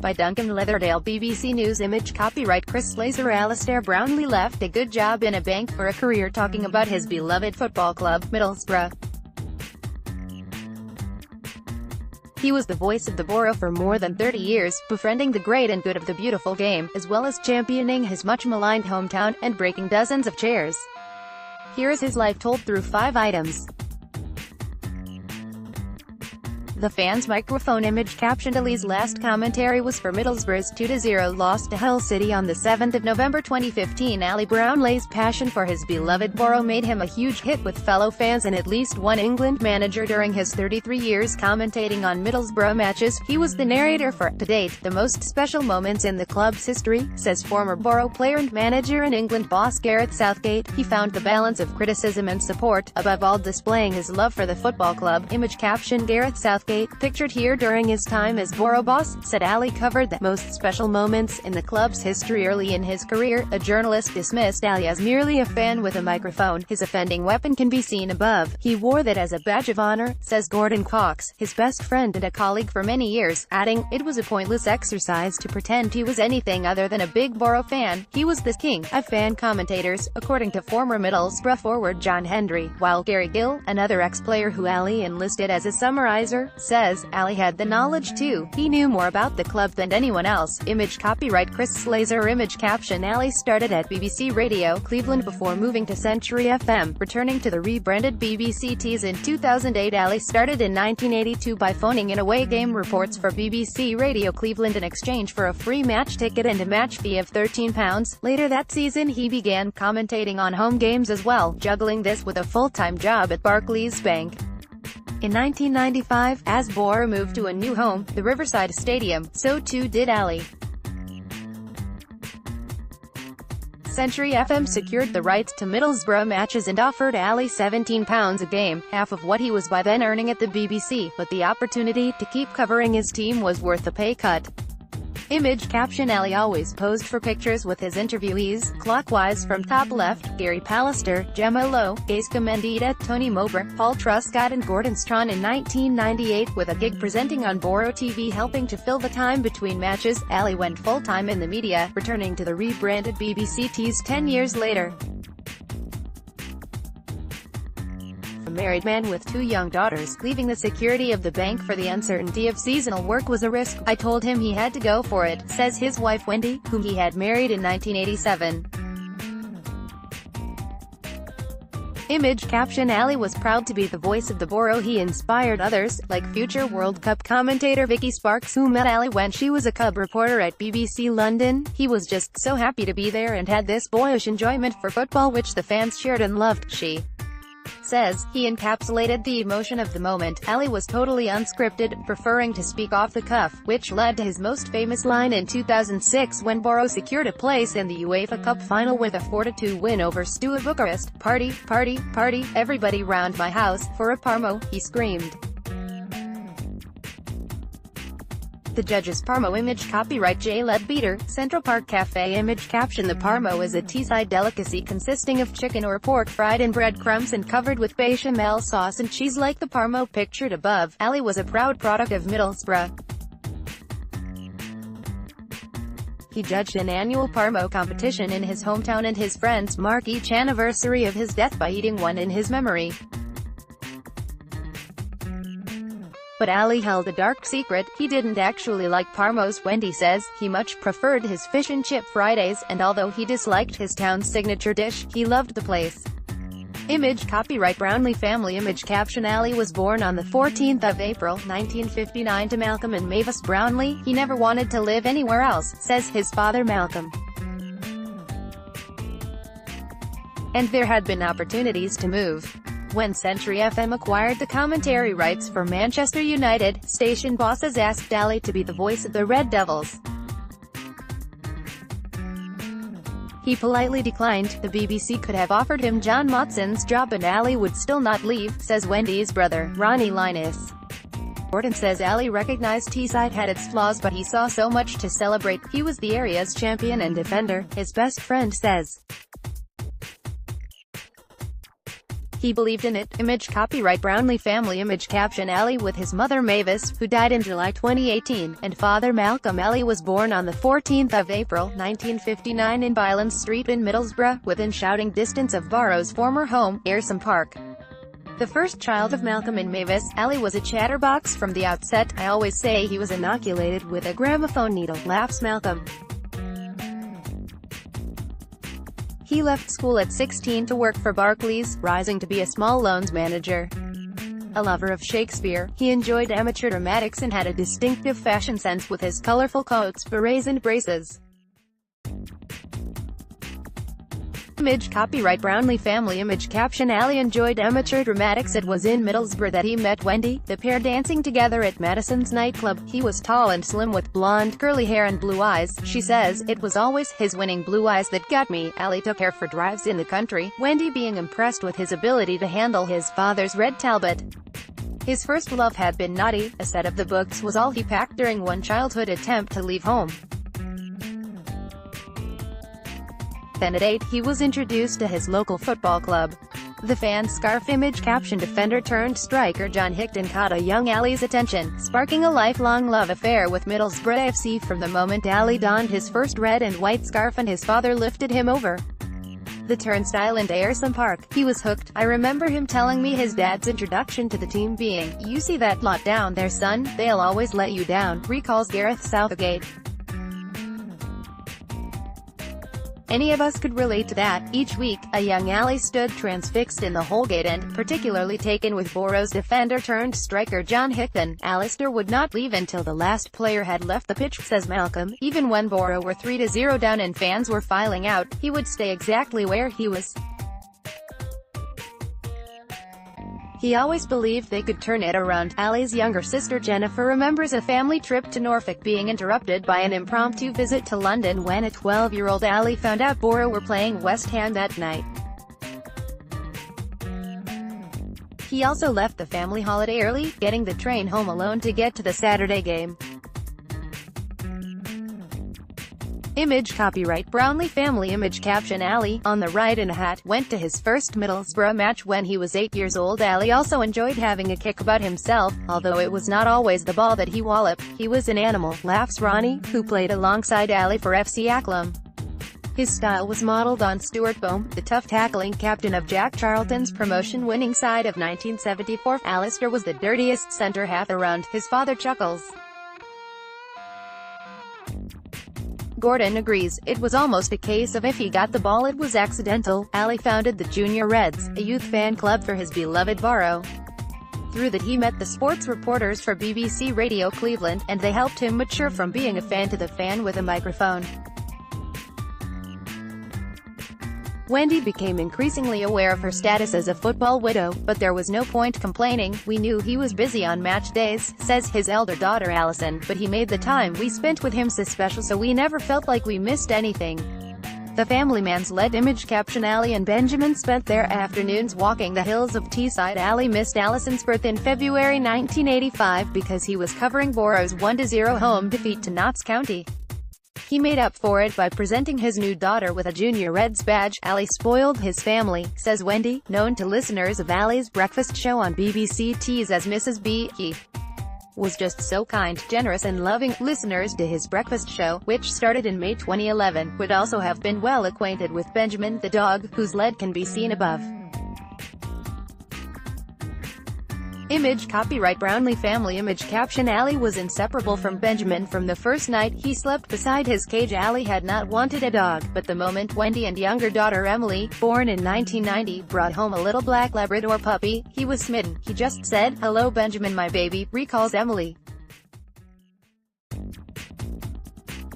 by Duncan Leatherdale. BBC News image copyright Chris Slazer. Alistair Brownlee left a good job in a bank for a career talking about his beloved football club, Middlesbrough. He was the voice of the borough for more than 30 years, befriending the great and good of the beautiful game, as well as championing his much-maligned hometown, and breaking dozens of chairs. Here is his life told through 5 items. The Fan's microphone image captioned Ali's last commentary was for Middlesbrough's 2-0 loss to Hull City on the 7th of November 2015. Ali Brownlee's passion for his beloved borough made him a huge hit with fellow fans and at least one England manager during his 33 years commentating on Middlesbrough matches. He was the narrator for, to date, the most special moments in the club's history, says former borough player and manager and England boss Gareth Southgate. He found the balance of criticism and support, above all displaying his love for the football club. Image caption Gareth Southgate, pictured here during his time as borough boss, said Ali covered the most special moments in the club's history early in his career. A journalist dismissed Ali as merely a fan with a microphone. His offending weapon can be seen above. He wore that as a badge of honor, says Gordon Cox, his best friend and a colleague for many years, adding, it was a pointless exercise to pretend he was anything other than a big borough fan. He was the king of fan commentators, according to former Middlesbrough forward John Hendry, while Gary Gill, another ex-player who Ali enlisted as a summariser, says, Ali had the knowledge too. He knew more about the club than anyone else. Image copyright Chris Slazer. Image caption Ali started at BBC Radio Cleveland before moving to Century FM, returning to the rebranded BBC Tees in 2008. Ali started in 1982 by phoning in away game reports for BBC Radio Cleveland in exchange for a free match ticket and a match fee of £13. Later that season he began commentating on home games as well, juggling this with a full-time job at Barclays Bank. In 1995, as Borough moved to a new home, the Riverside Stadium, so too did Ali. Century FM secured the rights to Middlesbrough matches and offered Ali £17 a game, half of what he was by then earning at the BBC, but the opportunity to keep covering his team was worth the pay cut. Image caption Ali always posed for pictures with his interviewees, clockwise from top left, Gary Pallister, Gemma Lowe, Gaizka Mendieta, Tony Mowbray, Paul Truscott and Gordon Strachan. In 1998, with a gig presenting on Borough TV helping to fill the time between matches, Ali went full-time in the media, returning to the rebranded BBC Tees 10 years later. A married man with 2 young daughters, leaving the security of the bank for the uncertainty of seasonal work was a risk. I told him he had to go for it, says his wife Wendy, whom he had married in 1987. Image caption Ali was proud to be the voice of the borough. He inspired others, like future World Cup commentator Vicky Sparks, who met Ali when she was a cub reporter at BBC London. He was just so happy to be there and had this boyish enjoyment for football which the fans shared and loved. She says, he encapsulated the emotion of the moment. Ali was totally unscripted, preferring to speak off the cuff, which led to his most famous line in 2006 when Borough secured a place in the UEFA Cup final with a 4-2 win over Steaua Bucharest. Party, party, party, everybody round my house, for a Parmo, he screamed. The Judge's Parmo. Image copyright J. Leadbeater, Central Park Cafe. Image caption The Parmo is a teesside delicacy consisting of chicken or pork fried in breadcrumbs and covered with bechamel sauce and cheese like the Parmo pictured above. Ali was a proud product of Middlesbrough. He judged an annual Parmo competition in his hometown and his friends mark each anniversary of his death by eating one in his memory. But Ali held a dark secret. He didn't actually like Parmos. Wendy says, he much preferred his fish and chip Fridays, and although he disliked his town's signature dish, he loved the place. Image copyright Brownlee family. Image caption Ali was born on the 14th of April, 1959 to Malcolm and Mavis Brownlee. He never wanted to live anywhere else, says his father Malcolm. And there had been opportunities to move. When Century FM acquired the commentary rights for Manchester United, station bosses asked Ali to be the voice of the Red Devils. He politely declined. The BBC could have offered him John Motson's job and Ali would still not leave, says Wendy's brother, Ronnie Linus. Gordon says Ali recognized Teesside had its flaws but he saw so much to celebrate. He was the area's champion and defender, his best friend says. He believed in it. Image copyright Brownlee family. Image caption Ali with his mother Mavis, who died in July 2018, and father Malcolm. Ali was born on the 14th of April, 1959 in Bylands Street in Middlesbrough, within shouting distance of Borrow's former home, Ayresome Park. The first child of Malcolm and Mavis, Ali was a chatterbox from the outset. I always say he was inoculated with a gramophone needle, laughs Malcolm. He left school at 16 to work for Barclays, rising to be a small loans manager. A lover of Shakespeare, he enjoyed amateur dramatics and had a distinctive fashion sense with his colorful coats, berets and braces. Image copyright Brownlee family. Image caption Ali enjoyed amateur dramatics. It was in Middlesbrough that he met Wendy, the pair dancing together at Madison's nightclub. He was tall and slim with blonde curly hair and blue eyes. She says, "It was always his winning blue eyes that got me." Ali took her for drives in the country, Wendy being impressed with his ability to handle his father's red Talbot. His first love had been naughty. A set of the books was all he packed during one childhood attempt to leave home. Then at 8, he was introduced to his local football club. The fan scarf. Image caption defender turned striker John Hickton caught a young Ali's attention, sparking a lifelong love affair with Middlesbrough FC. From the moment Ali donned his first red and white scarf and his father lifted him over the turnstile into Ayresome Park, he was hooked. I remember him telling me his dad's introduction to the team being, "You see that lot down there, son? They'll always let you down," recalls Gareth Southgate. Any of us could relate to that. Each week, a young Ali stood transfixed in the Holgate End, particularly taken with Borrow's defender-turned-striker John Hickton. Alistair would not leave until the last player had left the pitch, says Malcolm. Even when Borrow were 3-0 down and fans were filing out, he would stay exactly where he was. He always believed they could turn it around. Ali's younger sister Jennifer remembers a family trip to Norfolk being interrupted by an impromptu visit to London when a 12-year-old Ali found out Borrow were playing West Ham that night. He also left the family holiday early, getting the train home alone to get to the Saturday game. Image copyright Brownlee family. Image caption Ali, on the right in a hat, went to his first Middlesbrough match when he was 8 years old. Ali also enjoyed having a kick about himself, although it was not always the ball that he walloped. He was an animal, laughs Ronnie, who played alongside Ali for FC Acklam. His style was modelled on Stuart Bohm, the tough-tackling captain of Jack Charlton's promotion-winning side of 1974. Alistair was the dirtiest centre-half around, his father chuckles. Gordon agrees, it was almost a case of if he got the ball it was accidental. Ali founded the Junior Reds, a youth fan club for his beloved Borrow. Through that he met the sports reporters for BBC Radio Cleveland, and they helped him mature from being a fan to the fan with a microphone. Wendy became increasingly aware of her status as a football widow, but there was no point complaining. "We knew he was busy on match days," says his elder daughter Alison, "but he made the time we spent with him so special, so we never felt like we missed anything." The family man's led. Image caption Ali and Benjamin spent their afternoons walking the hills of Teesside. Ali missed Alison's birth in February 1985 because he was covering Borrow's 1-0 home defeat to Notts County. He made up for it by presenting his new daughter with a Junior Reds badge. Ali spoiled his family, says Wendy, known to listeners of Ali's breakfast show on BBC Tees as Mrs. B. He was just so kind, generous and loving. Listeners to his breakfast show, which started in May 2011, would also have been well acquainted with Benjamin the dog, whose lead can be seen above. Image copyright Brownlee family. Image caption Ali was inseparable from Benjamin from the first night he slept beside his cage. Ali had not wanted a dog, but the moment Wendy and younger daughter Emily, born in 1990, brought home a little black Labrador puppy, he was smitten. He just said, "Hello Benjamin my baby," recalls Emily.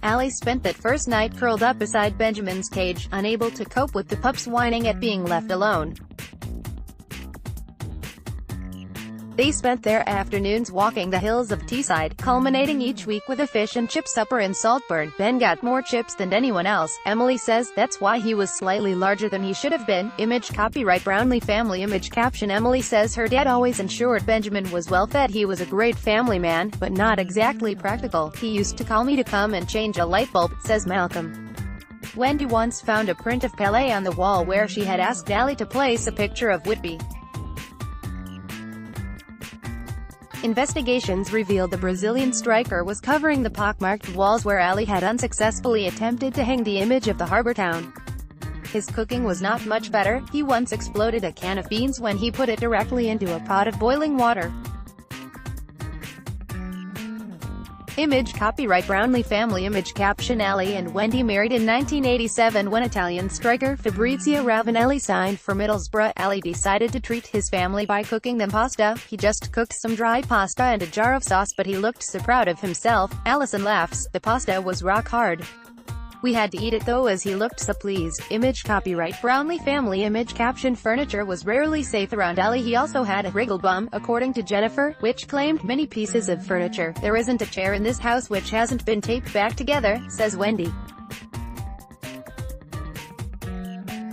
Ali spent that first night curled up beside Benjamin's cage, unable to cope with the pup's whining at being left alone. They spent their afternoons walking the hills of Teesside, culminating each week with a fish and chip supper in Saltburn. Ben got more chips than anyone else, Emily says, that's why he was slightly larger than he should have been. Image copyright Brownlee family. Image caption Emily says her dad always ensured Benjamin was well fed. He was a great family man, but not exactly practical. He used to call me to come and change a light bulb, says Malcolm. Wendy once found a print of Pelé on the wall where she had asked Ali to place a picture of Whitby. Investigations revealed the Brazilian striker was covering the pockmarked walls where Ali had unsuccessfully attempted to hang the image of the harbor town. His cooking was not much better. He once exploded a can of beans when he put it directly into a pot of boiling water. Image copyright Brownlee family. Image caption Ali and Wendy married in 1987 when Italian striker Fabrizio Ravanelli signed for Middlesbrough. Ali decided to treat his family by cooking them pasta. He just cooked some dry pasta and a jar of sauce, but he looked so proud of himself. Alison laughs. The pasta was rock hard. We had to eat it though, as he looked so pleased. Image copyright Brownlee family. Image caption furniture was rarely safe around Ali. He also had a wriggle bum, according to Jennifer, which claimed many pieces of furniture. There isn't a chair in this house which hasn't been taped back together, says Wendy.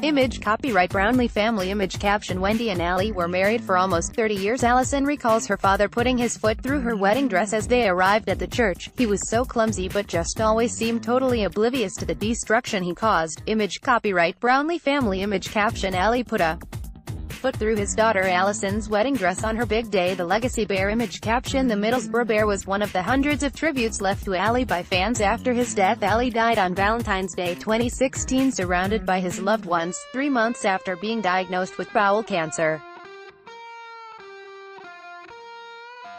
Image copyright Brownlee family. Image caption Wendy and Ali were married for almost 30 years. Alison recalls her father putting his foot through her wedding dress as they arrived at the church. He was so clumsy but just always seemed totally oblivious to the destruction he caused. Image copyright Brownlee family. Image caption Ali put a foot through his daughter Alison's wedding dress on her big day. The legacy bear. Image caption The Middlesbrough Bear was one of the hundreds of tributes left to Ali by fans after his death. Ali died on Valentine's Day 2016 surrounded by his loved ones, 3 months after being diagnosed with bowel cancer.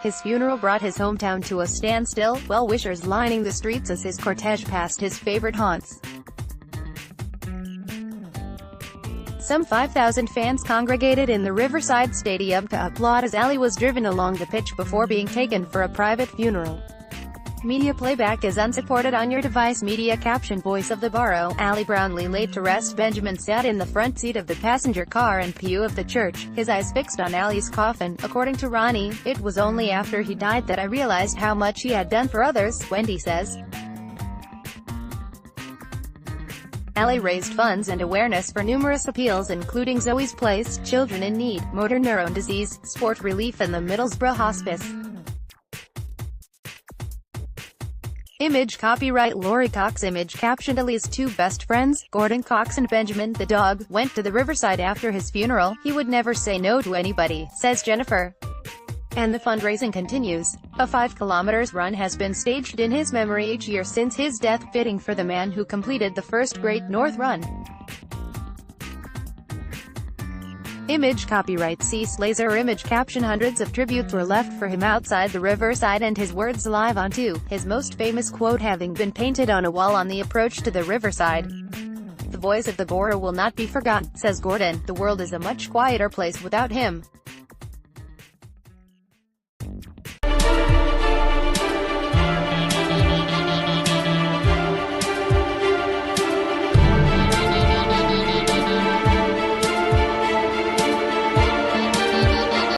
His funeral brought his hometown to a standstill, well-wishers lining the streets as his cortege passed his favorite haunts. Some 5,000 fans congregated in the Riverside Stadium to applaud as Ali was driven along the pitch before being taken for a private funeral. Media playback is unsupported on your device. Media caption Voice of the Borough. Ali Brownlee laid to rest. Benjamin sat in the front seat of the passenger car and pew of the church, his eyes fixed on Ali's coffin. According to Ronnie, it was only after he died that I realized how much he had done for others, Wendy says. Ali raised funds and awareness for numerous appeals including Zoe's Place, Children in Need, Motor Neurone Disease, Sport Relief and the Middlesbrough Hospice. Image copyright Laurie Cox. Image caption Ali's two best friends, Gordon Cox and Benjamin the dog, went to the Riverside after his funeral. He would never say no to anybody, says Jennifer. And the fundraising continues. A 5 km run has been staged in his memory each year since his death, fitting for the man who completed the first Great North Run. Image copyright Cease Laser. Image caption Hundreds of tributes were left for him outside the Riverside and his words live on too, his most famous quote having been painted on a wall on the approach to the Riverside. The voice of the Borough will not be forgotten, says Gordon. The world is a much quieter place without him.